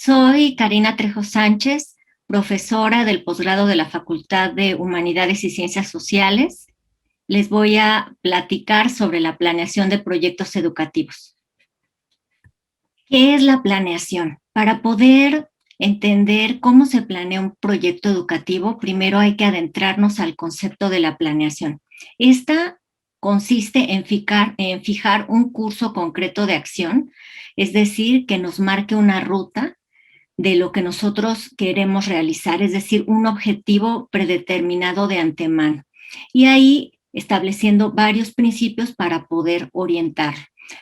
Soy Karina Trejo Sánchez, profesora del posgrado de la Facultad de Humanidades y Ciencias Sociales. Les voy a platicar sobre la planeación de proyectos educativos. ¿Qué es la planeación? Para poder entender cómo se planea un proyecto educativo, primero hay que adentrarnos al concepto de la planeación. Esta consiste en fijar un curso concreto de acción, es decir, que nos marque una ruta de lo que nosotros queremos realizar, es decir, un objetivo predeterminado de antemano. Y ahí estableciendo varios principios para poder orientar.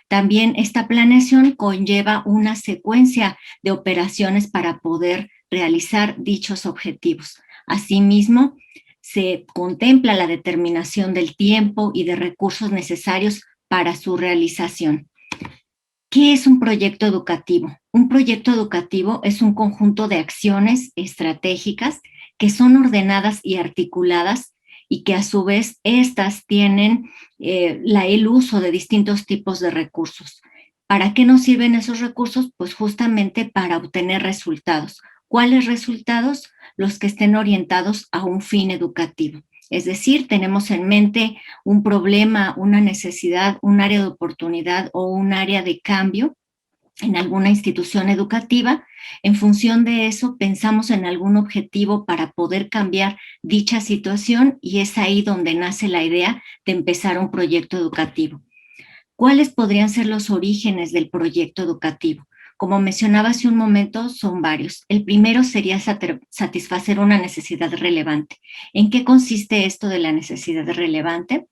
También esta planeación conlleva una secuencia de operaciones para poder realizar dichos objetivos. Asimismo, se contempla la determinación del tiempo y de recursos necesarios para su realización. ¿Qué es un proyecto educativo? Un proyecto educativo es un conjunto de acciones estratégicas que son ordenadas y articuladas y que a su vez estas tienen el uso de distintos tipos de recursos. ¿Para qué nos sirven esos recursos? Pues justamente para obtener resultados. ¿Cuáles resultados? Los que estén orientados a un fin educativo. Es decir, tenemos en mente un problema, una necesidad, un área de oportunidad o un área de cambio en alguna institución educativa. En función de eso, pensamos en algún objetivo para poder cambiar dicha situación y es ahí donde nace la idea de empezar un proyecto educativo. ¿Cuáles podrían ser los orígenes del proyecto educativo? Como mencionaba hace un momento, son varios. El primero sería satisfacer una necesidad relevante. ¿En qué consiste esto de la necesidad relevante?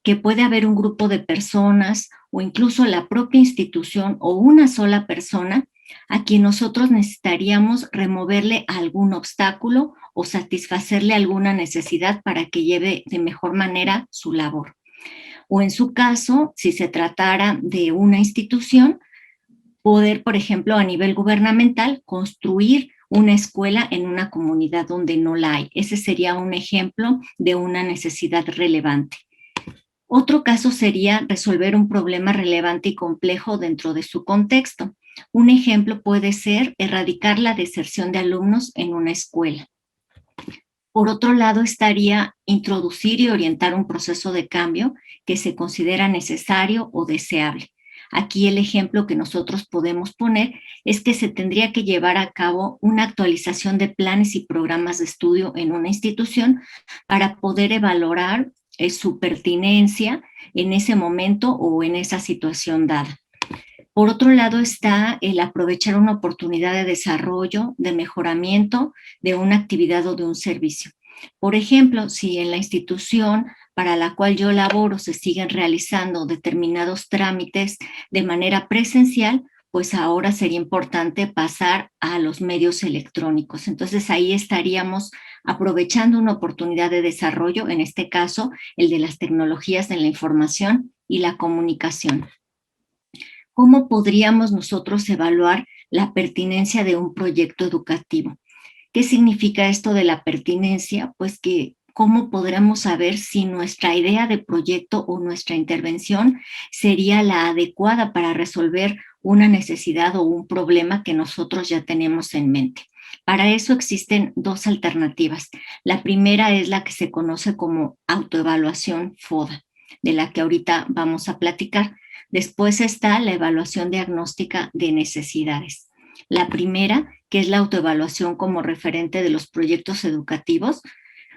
Que puede haber un grupo de personas o incluso la propia institución o una sola persona a quien nosotros necesitaríamos removerle algún obstáculo o satisfacerle alguna necesidad para que lleve de mejor manera su labor. O en su caso, si se tratara de una institución, poder, por ejemplo, a nivel gubernamental, construir una escuela en una comunidad donde no la hay. Ese sería un ejemplo de una necesidad relevante. Otro caso sería resolver un problema relevante y complejo dentro de su contexto. Un ejemplo puede ser erradicar la deserción de alumnos en una escuela. Por otro lado, estaría introducir y orientar un proceso de cambio que se considera necesario o deseable. Aquí el ejemplo que nosotros podemos poner es que se tendría que llevar a cabo una actualización de planes y programas de estudio en una institución para poder evaluar su pertinencia en ese momento o en esa situación dada. Por otro lado está el aprovechar una oportunidad de desarrollo, de mejoramiento de una actividad o de un servicio. Por ejemplo, si en la institución para la cual yo laboro se siguen realizando determinados trámites de manera presencial, pues ahora sería importante pasar a los medios electrónicos. Entonces ahí estaríamos aprovechando una oportunidad de desarrollo, en este caso el de las tecnologías de la información y la comunicación. ¿Cómo podríamos nosotros evaluar la pertinencia de un proyecto educativo? ¿Qué significa esto de la pertinencia? Pues que cómo podremos saber si nuestra idea de proyecto o nuestra intervención sería la adecuada para resolver una necesidad o un problema que nosotros ya tenemos en mente. Para eso existen dos alternativas. La primera es la que se conoce como autoevaluación FODA, de la que ahorita vamos a platicar. Después está la evaluación diagnóstica de necesidades. La primera, que es la autoevaluación como referente de los proyectos educativos,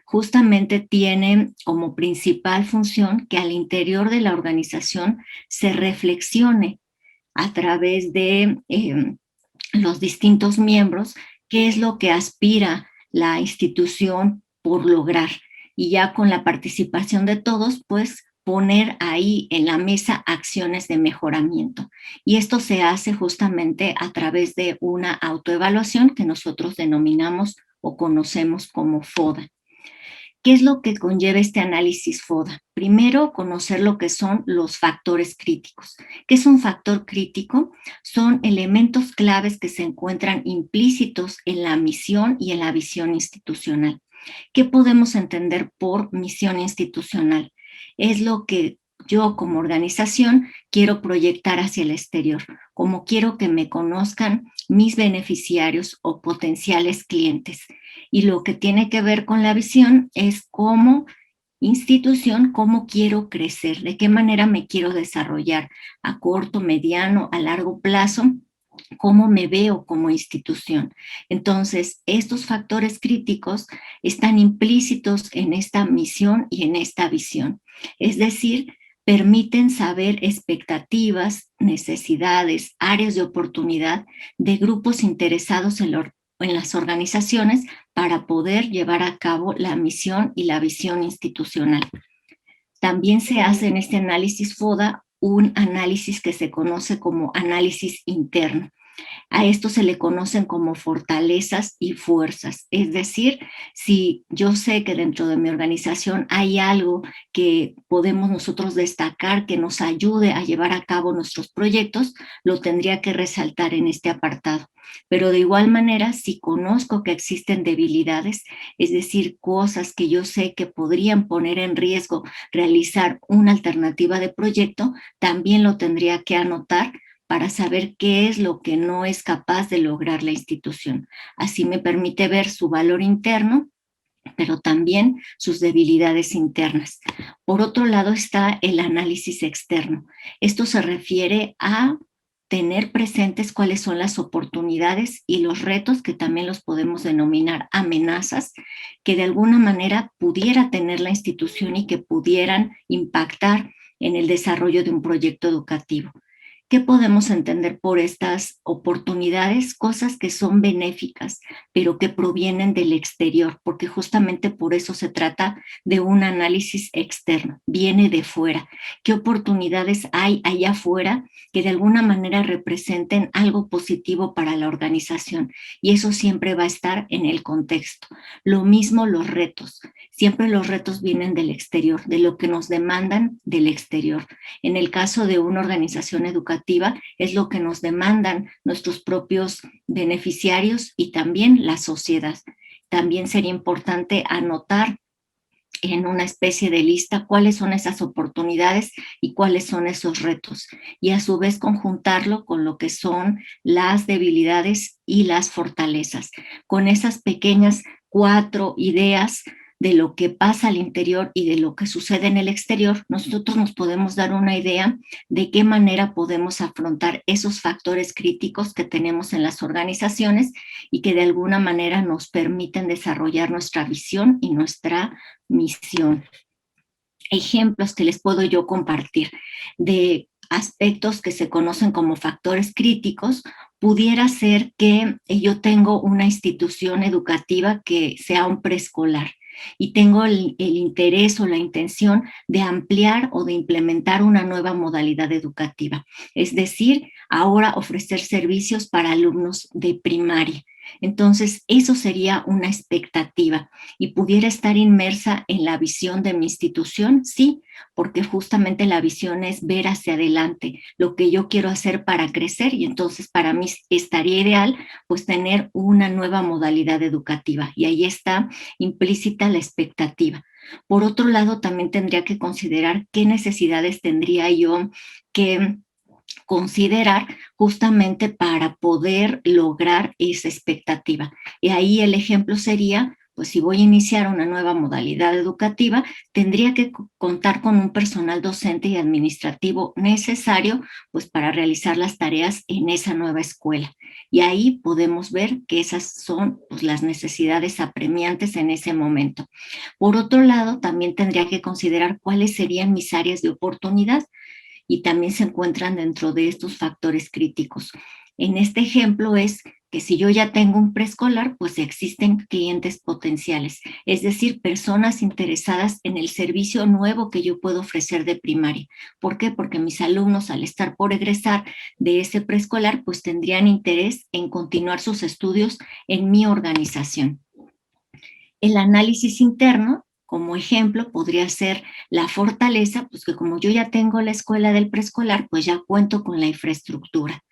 justamente tiene como principal función que al interior de la organización se reflexione a través de los distintos miembros qué es lo que aspira la institución por lograr. Y ya con la participación de todos, pues poner ahí en la mesa acciones de mejoramiento. Y esto se hace justamente a través de una autoevaluación que nosotros denominamos o conocemos como FODA. ¿Qué es lo que conlleva este análisis FODA? Primero, conocer lo que son los factores críticos. ¿Qué es un factor crítico? Son elementos claves que se encuentran implícitos en la misión y en la visión institucional. ¿Qué podemos entender por misión institucional? Es lo que yo como organización quiero proyectar hacia el exterior, cómo quiero que me conozcan mis beneficiarios o potenciales clientes. Y lo que tiene que ver con la visión es cómo institución, cómo quiero crecer, de qué manera me quiero desarrollar a corto, mediano, a largo plazo, cómo me veo como institución. Entonces, estos factores críticos están implícitos en esta misión y en esta visión. Es decir, permiten saber expectativas, necesidades, áreas de oportunidad de grupos interesados en las organizaciones para poder llevar a cabo la misión y la visión institucional. También se hace en este análisis FODA un análisis que se conoce como análisis interno. A esto se le conocen como fortalezas y fuerzas. Es decir, si yo sé que dentro de mi organización hay algo que podemos nosotros destacar que nos ayude a llevar a cabo nuestros proyectos, lo tendría que resaltar en este apartado. Pero de igual manera, si conozco que existen debilidades, es decir, cosas que yo sé que podrían poner en riesgo realizar una alternativa de proyecto, también lo tendría que anotar para saber qué es lo que no es capaz de lograr la institución. Así me permite ver su valor interno, pero también sus debilidades internas. Por otro lado está el análisis externo. Esto se refiere a tener presentes cuáles son las oportunidades y los retos, que también los podemos denominar amenazas, que de alguna manera pudiera tener la institución y que pudieran impactar en el desarrollo de un proyecto educativo. ¿Qué podemos entender por estas oportunidades? Cosas que son benéficas, pero que provienen del exterior, porque justamente por eso se trata de un análisis externo, viene de fuera. ¿Qué oportunidades hay allá afuera que de alguna manera representen algo positivo para la organización? Y eso siempre va a estar en el contexto. Lo mismo los retos. Siempre los retos vienen del exterior, de lo que nos demandan del exterior. En el caso de una organización educativa, es lo que nos demandan nuestros propios beneficiarios y también la sociedad. También sería importante anotar en una especie de lista cuáles son esas oportunidades y cuáles son esos retos, y a su vez conjuntarlo con lo que son las debilidades y las fortalezas. Con esas pequeñas 4 ideas de lo que pasa al interior y de lo que sucede en el exterior, nosotros nos podemos dar una idea de qué manera podemos afrontar esos factores críticos que tenemos en las organizaciones y que de alguna manera nos permiten desarrollar nuestra visión y nuestra misión. Ejemplos que les puedo yo compartir de aspectos que se conocen como factores críticos, pudiera ser que yo tengo una institución educativa que sea un preescolar y tengo el interés o la intención de ampliar o de implementar una nueva modalidad educativa. Es decir, ahora ofrecer servicios para alumnos de primaria. Entonces, eso sería una expectativa y pudiera estar inmersa en la visión de mi institución, sí, porque justamente la visión es ver hacia adelante lo que yo quiero hacer para crecer, y entonces para mí estaría ideal pues tener una nueva modalidad educativa, y ahí está implícita la expectativa. Por otro lado, también tendría que considerar qué necesidades tendría yo que considerar justamente para poder lograr esa expectativa. Y ahí el ejemplo sería, pues si voy a iniciar una nueva modalidad educativa, tendría que contar con un personal docente y administrativo necesario pues para realizar las tareas en esa nueva escuela. Y ahí podemos ver que esas son pues, las necesidades apremiantes en ese momento. Por otro lado, también tendría que considerar cuáles serían mis áreas de oportunidad, y también se encuentran dentro de estos factores críticos. En este ejemplo es que si yo ya tengo un preescolar, pues existen clientes potenciales, es decir, personas interesadas en el servicio nuevo que yo puedo ofrecer de primaria. ¿Por qué? Porque mis alumnos, al estar por egresar de ese preescolar, pues tendrían interés en continuar sus estudios en mi organización. El análisis interno, como ejemplo, podría ser la fortaleza, pues que como yo ya tengo la escuela del preescolar, pues ya cuento con la infraestructura.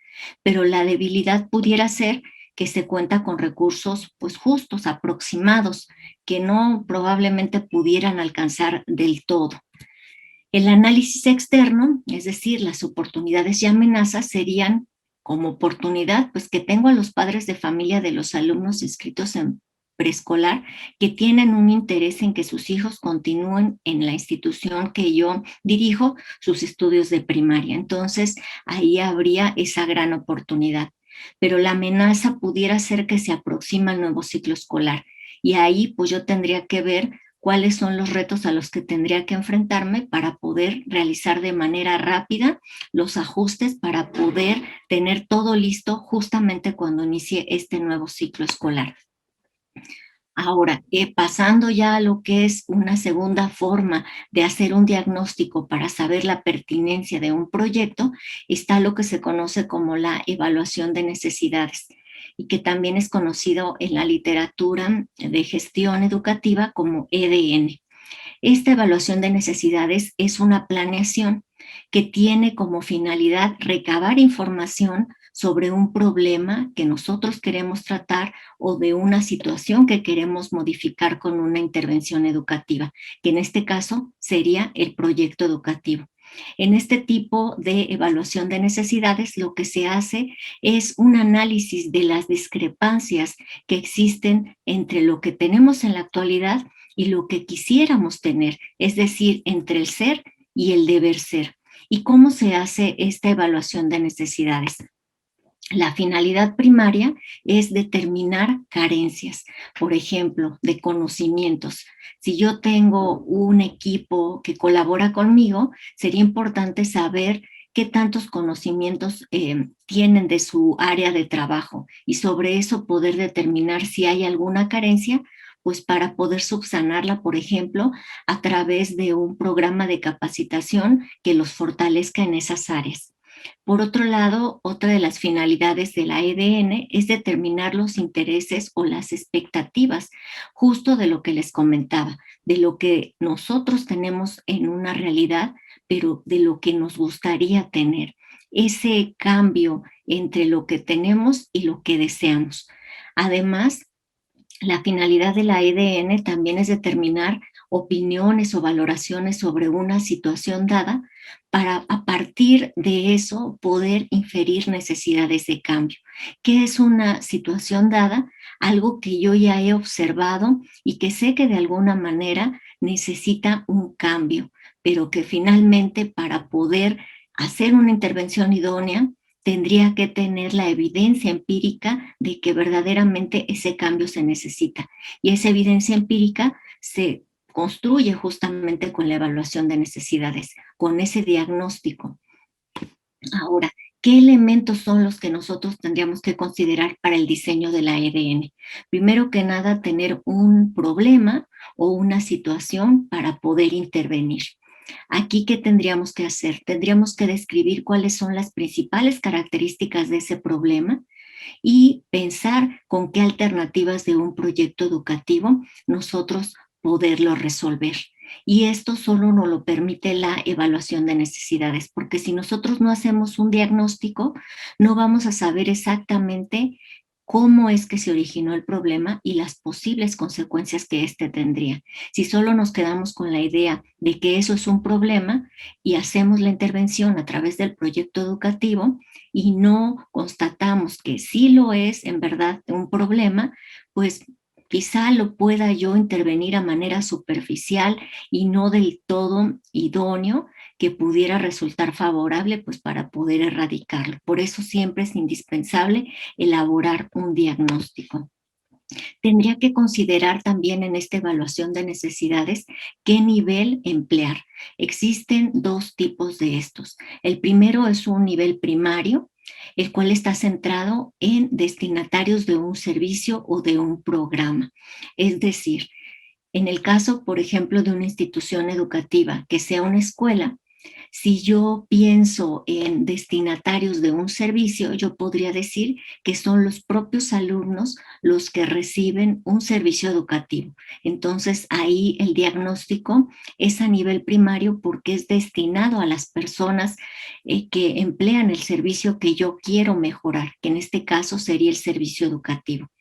Pero la debilidad pudiera ser que se cuenta con recursos pues justos, aproximados, que no probablemente pudieran alcanzar del todo. El análisis externo, es decir, las oportunidades y amenazas, serían como oportunidad, pues que tengo a los padres de familia de los alumnos inscritos en preescolar que tienen un interés en que sus hijos continúen en la institución que yo dirijo sus estudios de primaria. Entonces, ahí habría esa gran oportunidad. Pero la amenaza pudiera ser que se aproxima el nuevo ciclo escolar y ahí pues yo tendría que ver cuáles son los retos a los que tendría que enfrentarme para poder realizar de manera rápida los ajustes para poder tener todo listo justamente cuando inicie este nuevo ciclo escolar. Ahora, pasando ya a lo que es una segunda forma de hacer un diagnóstico para saber la pertinencia de un proyecto, está lo que se conoce como la evaluación de necesidades y que también es conocido en la literatura de gestión educativa como EDN. Esta evaluación de necesidades es una planeación que tiene como finalidad recabar información sobre un problema que nosotros queremos tratar o de una situación que queremos modificar con una intervención educativa, que en este caso sería el proyecto educativo. En este tipo de evaluación de necesidades, lo que se hace es un análisis de las discrepancias que existen entre lo que tenemos en la actualidad y lo que quisiéramos tener, es decir, entre el ser y el deber ser. ¿Y cómo se hace esta evaluación de necesidades? La finalidad primaria es determinar carencias, por ejemplo, de conocimientos. Si yo tengo un equipo que colabora conmigo, sería importante saber qué tantos conocimientos tienen de su área de trabajo y sobre eso poder determinar si hay alguna carencia, pues para poder subsanarla, por ejemplo, a través de un programa de capacitación que los fortalezca en esas áreas. Por otro lado, otra de las finalidades de la EDN es determinar los intereses o las expectativas, justo de lo que les comentaba, de lo que nosotros tenemos en una realidad, pero de lo que nos gustaría tener. Ese cambio entre lo que tenemos y lo que deseamos. Además, la finalidad de la EDN también es determinar opiniones o valoraciones sobre una situación dada para a partir de eso poder inferir necesidades de cambio. ¿Qué es una situación dada? Algo que yo ya he observado y que sé que de alguna manera necesita un cambio, pero que finalmente para poder hacer una intervención idónea tendría que tener la evidencia empírica de que verdaderamente ese cambio se necesita. Y esa evidencia empírica se construye justamente con la evaluación de necesidades, con ese diagnóstico. Ahora, ¿qué elementos son los que nosotros tendríamos que considerar para el diseño de la EDN? Primero que nada, tener un problema o una situación para poder intervenir. Aquí, ¿qué tendríamos que hacer? Tendríamos que describir cuáles son las principales características de ese problema y pensar con qué alternativas de un proyecto educativo nosotros poderlo resolver. Y esto solo nos lo permite la evaluación de necesidades, porque si nosotros no hacemos un diagnóstico, no vamos a saber exactamente cómo es que se originó el problema y las posibles consecuencias que éste tendría. Si solo nos quedamos con la idea de que eso es un problema y hacemos la intervención a través del proyecto educativo y no constatamos que sí lo es en verdad un problema, pues quizá lo pueda yo intervenir a manera superficial y no del todo idóneo que pudiera resultar favorable pues para poder erradicarlo. Por eso siempre es indispensable elaborar un diagnóstico. Tendría que considerar también en esta evaluación de necesidades qué nivel emplear. Existen dos tipos de estos. El primero es un nivel primario, el cual está centrado en destinatarios de un servicio o de un programa. Es decir, en el caso, por ejemplo, de una institución educativa, que sea una escuela, si yo pienso en destinatarios de un servicio, yo podría decir que son los propios alumnos los que reciben un servicio educativo. Entonces, ahí el diagnóstico es a nivel primario porque es destinado a las personas que emplean el servicio que yo quiero mejorar, que en este caso sería el servicio educativo.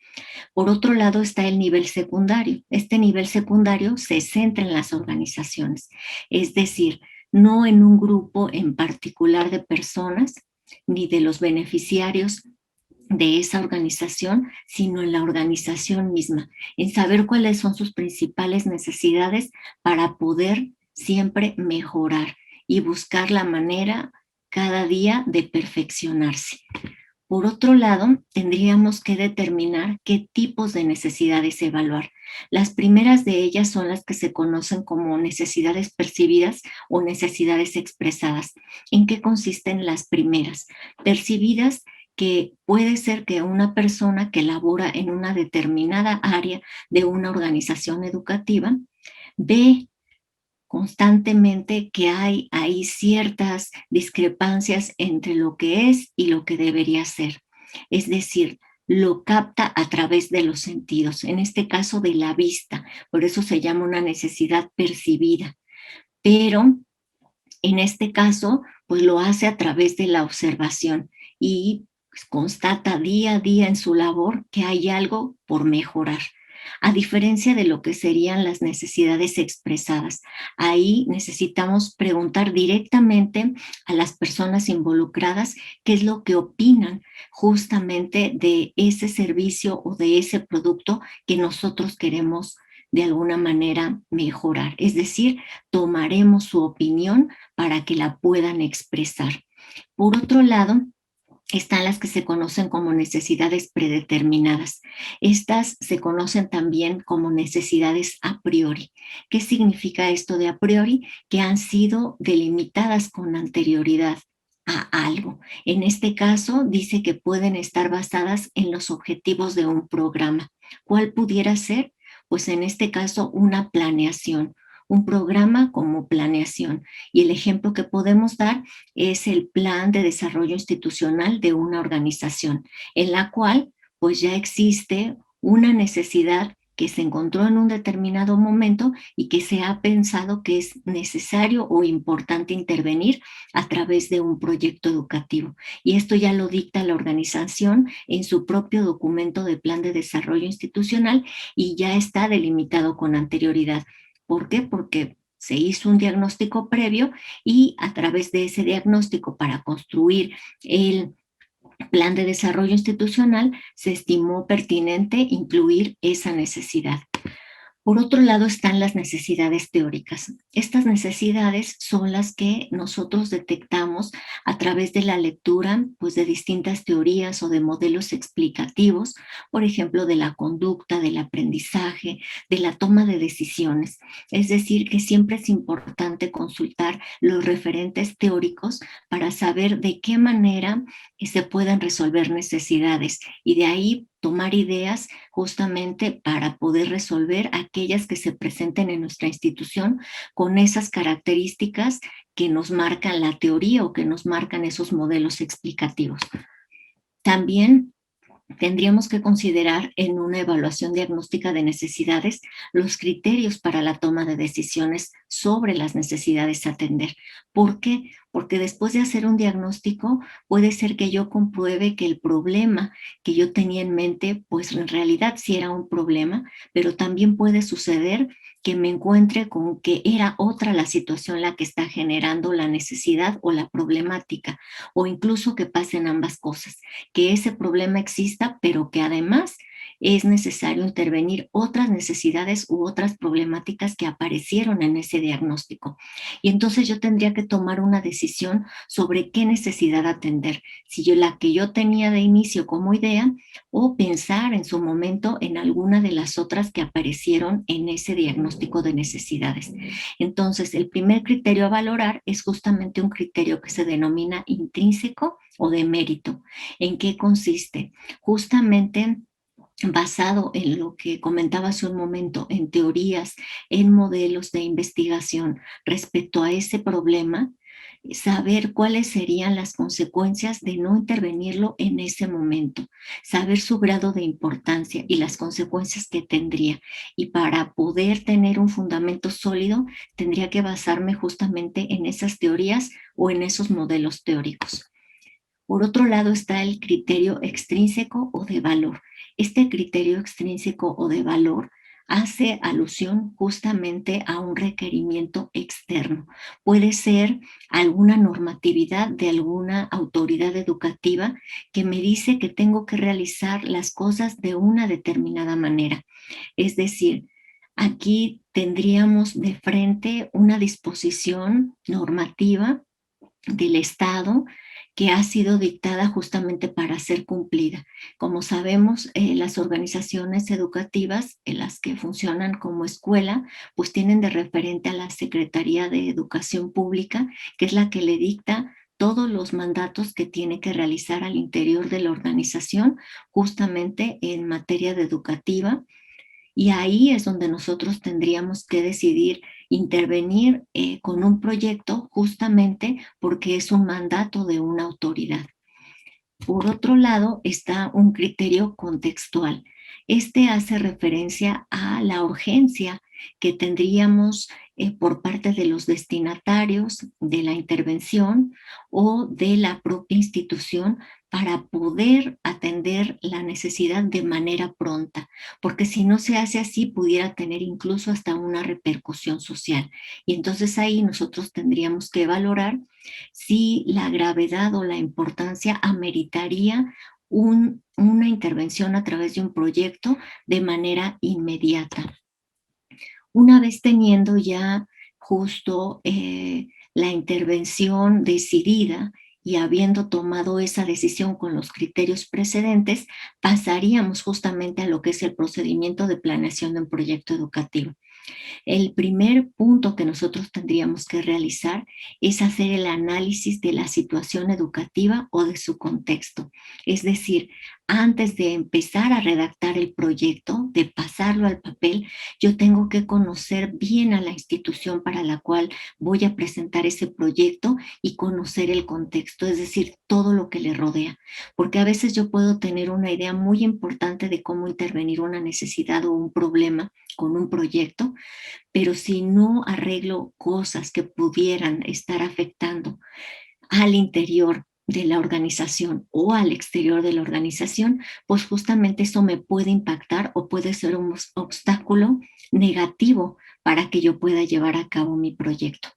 Por otro lado está el nivel secundario. Este nivel secundario se centra en las organizaciones, es decir, no en un grupo en particular de personas ni de los beneficiarios de esa organización, sino en la organización misma, en saber cuáles son sus principales necesidades para poder siempre mejorar y buscar la manera cada día de perfeccionarse. Por otro lado, tendríamos que determinar qué tipos de necesidades evaluar. Las primeras de ellas son las que se conocen como necesidades percibidas o necesidades expresadas. ¿En qué consisten las primeras? Percibidas, que puede ser que una persona que labora en una determinada área de una organización educativa ve constantemente que hay ahí ciertas discrepancias entre lo que es y lo que debería ser. Es decir, lo capta a través de los sentidos, en este caso de la vista, por eso se llama una necesidad percibida. Pero en este caso, pues lo hace a través de la observación y pues, constata día a día en su labor que hay algo por mejorar. A diferencia de lo que serían las necesidades expresadas. Ahí necesitamos preguntar directamente a las personas involucradas qué es lo que opinan justamente de ese servicio o de ese producto que nosotros queremos de alguna manera mejorar. Es decir, tomaremos su opinión para que la puedan expresar. Por otro lado, están las que se conocen como necesidades predeterminadas. Estas se conocen también como necesidades a priori. ¿Qué significa esto de a priori? Que han sido delimitadas con anterioridad a algo. En este caso, dice que pueden estar basadas en los objetivos de un programa. ¿Cuál pudiera ser? Pues en este caso, una planeación, un programa como planeación. Y el ejemplo que podemos dar es el plan de desarrollo institucional de una organización, en la cual pues ya existe una necesidad que se encontró en un determinado momento y que se ha pensado que es necesario o importante intervenir a través de un proyecto educativo. Y esto ya lo dicta la organización en su propio documento de plan de desarrollo institucional y ya está delimitado con anterioridad. ¿Por qué? Porque se hizo un diagnóstico previo y a través de ese diagnóstico para construir el plan de desarrollo institucional se estimó pertinente incluir esa necesidad. Por otro lado están las necesidades teóricas. Estas necesidades son las que nosotros detectamos a través de la lectura pues, de distintas teorías o de modelos explicativos, por ejemplo, de la conducta, del aprendizaje, de la toma de decisiones. Es decir, que siempre es importante consultar los referentes teóricos para saber de qué manera se pueden resolver necesidades y de ahí tomar ideas justamente para poder resolver aquellas que se presenten en nuestra institución con esas características que nos marcan la teoría o que nos marcan esos modelos explicativos. También tendríamos que considerar en una evaluación diagnóstica de necesidades los criterios para la toma de decisiones sobre las necesidades a atender. ¿Por qué? Porque después de hacer un diagnóstico puede ser que yo compruebe que el problema que yo tenía en mente, pues en realidad sí era un problema, pero también puede suceder que me encuentre con que era otra la situación la que está generando la necesidad o la problemática, o incluso que pasen ambas cosas, que ese problema exista, pero que además es necesario intervenir otras necesidades u otras problemáticas que aparecieron en ese diagnóstico. Y entonces yo tendría que tomar una decisión sobre qué necesidad atender, si yo la que yo tenía de inicio como idea o pensar en su momento en alguna de las otras que aparecieron en ese diagnóstico de necesidades. Entonces, el primer criterio a valorar es justamente un criterio que se denomina intrínseco o de mérito. ¿En qué consiste? Justamente basado en lo que comentaba hace un momento, en teorías, en modelos de investigación respecto a ese problema, saber cuáles serían las consecuencias de no intervenirlo en ese momento, saber su grado de importancia y las consecuencias que tendría. Y para poder tener un fundamento sólido, tendría que basarme justamente en esas teorías o en esos modelos teóricos. Por otro lado está el criterio extrínseco o de valor. Este criterio extrínseco o de valor hace alusión justamente a un requerimiento externo. Puede ser alguna normatividad de alguna autoridad educativa que me dice que tengo que realizar las cosas de una determinada manera. Es decir, aquí tendríamos de frente una disposición normativa del Estado que ha sido dictada justamente para ser cumplida. Como sabemos, las organizaciones educativas, las que funcionan como escuela, pues tienen de referente a la Secretaría de Educación Pública, que es la que le dicta todos los mandatos que tiene que realizar al interior de la organización, justamente en materia de educativa, y ahí es donde nosotros tendríamos que decidir intervenir con un proyecto justamente porque es un mandato de una autoridad. Por otro lado, está un criterio contextual. Este hace referencia a la urgencia que tendríamos por parte de los destinatarios de la intervención o de la propia institución para poder atender la necesidad de manera pronta, porque si no se hace así pudiera tener incluso hasta una repercusión social. Y entonces ahí nosotros tendríamos que valorar si la gravedad o la importancia ameritaría una intervención a través de un proyecto de manera inmediata. Una vez teniendo ya justo la intervención decidida y habiendo tomado esa decisión con los criterios precedentes, pasaríamos justamente a lo que es el procedimiento de planeación de un proyecto educativo. El primer punto que nosotros tendríamos que realizar es hacer el análisis de la situación educativa o de su contexto. Es decir, antes de empezar a redactar el proyecto, de pasarlo al papel, yo tengo que conocer bien a la institución para la cual voy a presentar ese proyecto y conocer el contexto, es decir, todo lo que le rodea. Porque a veces yo puedo tener una idea muy importante de cómo intervenir una necesidad o un problema con un proyecto, pero si no arreglo cosas que pudieran estar afectando al interior de la organización o al exterior de la organización, pues justamente eso me puede impactar o puede ser un obstáculo negativo para que yo pueda llevar a cabo mi proyecto.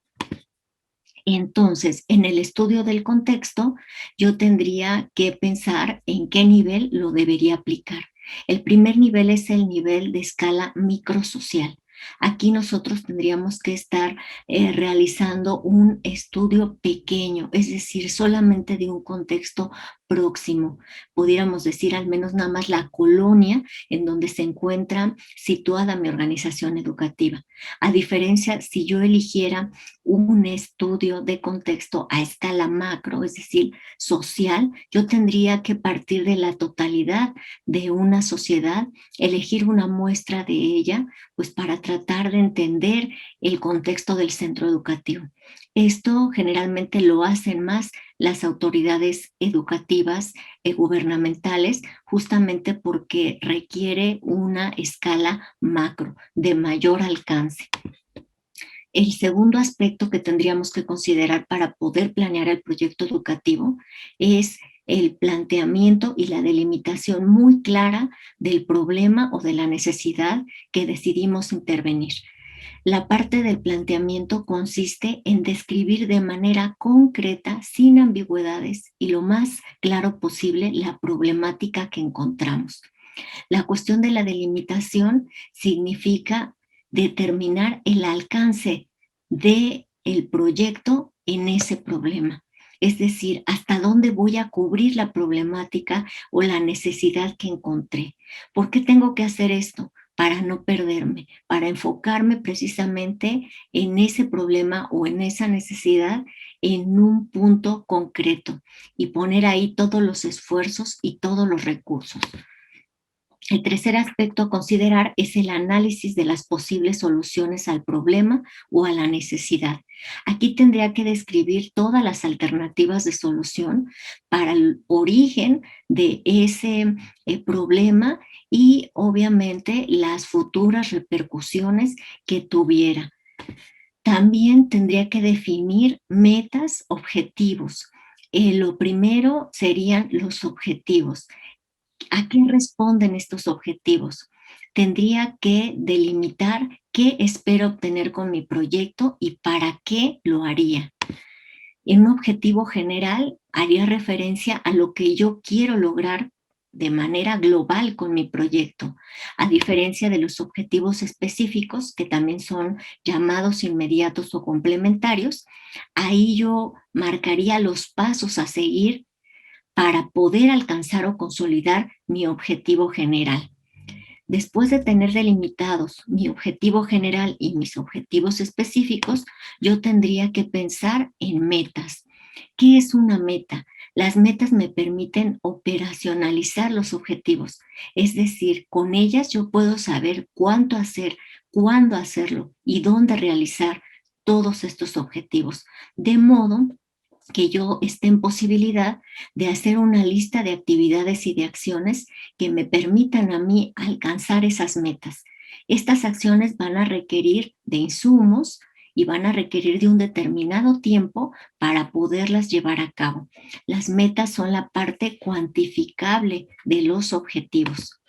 Entonces, en el estudio del contexto, yo tendría que pensar en qué nivel lo debería aplicar. El primer nivel es el nivel de escala microsocial. Aquí nosotros tendríamos que estar realizando un estudio pequeño, es decir, solamente de un contexto próximo. Pudiéramos decir al menos nada más la colonia en donde se encuentra situada mi organización educativa. A diferencia, si yo eligiera un estudio de contexto a escala macro, es decir, social, yo tendría que partir de la totalidad de una sociedad, elegir una muestra de ella, pues para tratar de entender el contexto del centro educativo. Esto generalmente lo hacen más las autoridades educativas gubernamentales, justamente porque requiere una escala macro de mayor alcance. El segundo aspecto que tendríamos que considerar para poder planear el proyecto educativo es el planteamiento y la delimitación muy clara del problema o de la necesidad que decidimos intervenir. La parte del planteamiento consiste en describir de manera concreta, sin ambigüedades y lo más claro posible la problemática que encontramos. La cuestión de la delimitación significa determinar el alcance del proyecto en ese problema. Es decir, hasta dónde voy a cubrir la problemática o la necesidad que encontré. ¿Por qué tengo que hacer esto? Para no perderme, para enfocarme precisamente en ese problema o en esa necesidad en un punto concreto y poner ahí todos los esfuerzos y todos los recursos. El tercer aspecto a considerar es el análisis de las posibles soluciones al problema o a la necesidad. Aquí tendría que describir todas las alternativas de solución para el origen de ese problema y obviamente las futuras repercusiones que tuviera. También tendría que definir metas, objetivos. Lo primero serían los objetivos. ¿A qué responden estos objetivos? tendría que delimitar qué espero obtener con mi proyecto y para qué lo haría. En un objetivo general, haría referencia a lo que yo quiero lograr de manera global con mi proyecto, a diferencia de los objetivos específicos, que también son llamados inmediatos o complementarios. Ahí yo marcaría los pasos a seguir para poder alcanzar o consolidar mi objetivo general. Después de tener delimitados mi objetivo general y mis objetivos específicos, yo tendría que pensar en metas. ¿Qué es una meta? Las metas me permiten operacionalizar los objetivos, es decir, con ellas yo puedo saber cuánto hacer, cuándo hacerlo y dónde realizar todos estos objetivos, de modo que yo esté en posibilidad de hacer una lista de actividades y de acciones que me permitan a mí alcanzar esas metas. Estas acciones van a requerir de insumos y van a requerir de un determinado tiempo para poderlas llevar a cabo. Las metas son la parte cuantificable de los objetivos.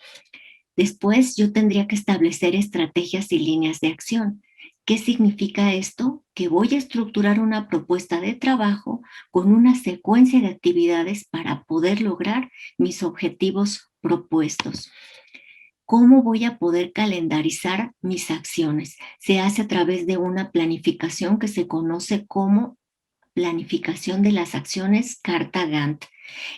Después yo tendría que establecer estrategias y líneas de acción. ¿Qué significa esto? Que voy a estructurar una propuesta de trabajo con una secuencia de actividades para poder lograr mis objetivos propuestos. ¿Cómo voy a poder calendarizar mis acciones? Se hace a través de una planificación que se conoce como planificación de las acciones Carta Gantt.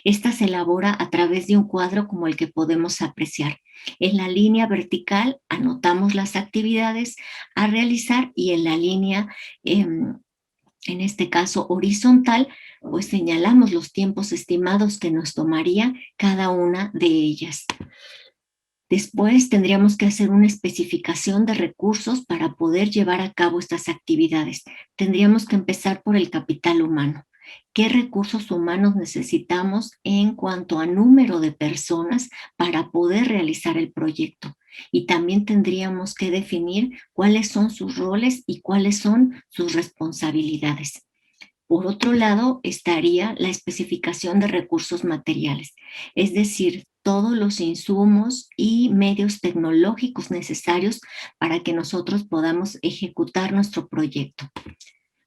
Esta se elabora a través de un cuadro como el que podemos apreciar. En la línea vertical anotamos las actividades a realizar y en la línea, en este caso horizontal, pues señalamos los tiempos estimados que nos tomaría cada una de ellas. Después tendríamos que hacer una especificación de recursos para poder llevar a cabo estas actividades. Tendríamos que empezar por el capital humano. ¿Qué recursos humanos necesitamos en cuanto a número de personas para poder realizar el proyecto? Y también tendríamos que definir cuáles son sus roles y cuáles son sus responsabilidades. Por otro lado, estaría la especificación de recursos materiales, es decir, todos los insumos y medios tecnológicos necesarios para que nosotros podamos ejecutar nuestro proyecto.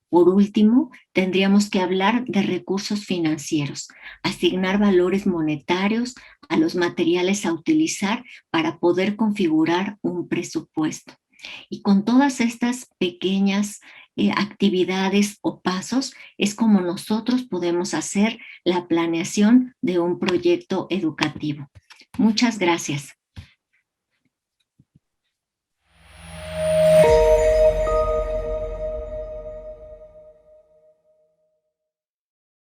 Por último, tendríamos que hablar de recursos financieros, asignar valores monetarios a los materiales a utilizar para poder configurar un presupuesto. Y con todas estas pequeñas actividades o pasos es como nosotros podemos hacer la planeación de un proyecto educativo. Muchas gracias.